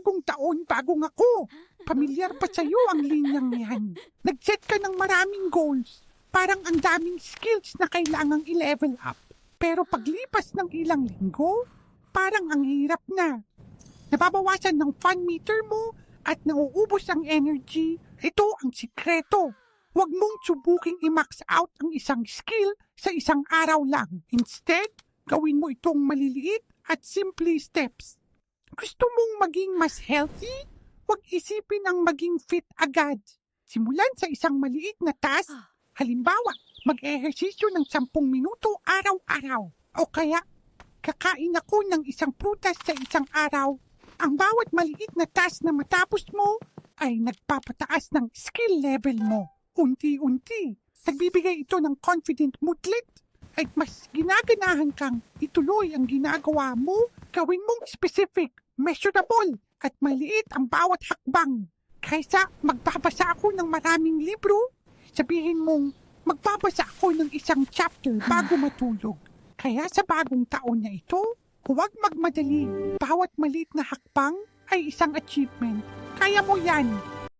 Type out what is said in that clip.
bagong taon, bagong ako. Pamilyar pa sa'yo ang linyang yan. Nag-set ka ng maraming goals. Parang ang daming skills na kailangang i-level up. Pero paglipas ng ilang linggo, parang ang hirap na. Nababawasan ng fun meter mo at nauubos ang energy. Ito ang sikreto. Huwag mong subuking i-max out ang isang skill sa isang araw lang. Instead, gawin mo itong maliliit at simple steps. Gusto mong maging mas healthy? Huwag isipin ang maging fit agad. Simulan sa isang maliit na task. Halimbawa, mag-ehersisyo ng 10 minuto araw-araw. O kaya, kakain ako ng isang prutas sa isang araw. Ang bawat maliit na task na matapos mo ay nagpapataas ng skill level mo. Unti-unti, nagbibigay ito ng confident moodlet at mas ginaganahan kang ituloy ang ginagawa mo. Gawin mong specific, measurable at maliit ang bawat hakbang. Kaysa magbabasa ako ng maraming libro, sabihin mong magbabasa ako ng isang chapter bago matulog. Kaya sa bagong taon na ito, huwag magmadali. Bawat maliit na hakbang ay isang achievement. Kaya mo yan.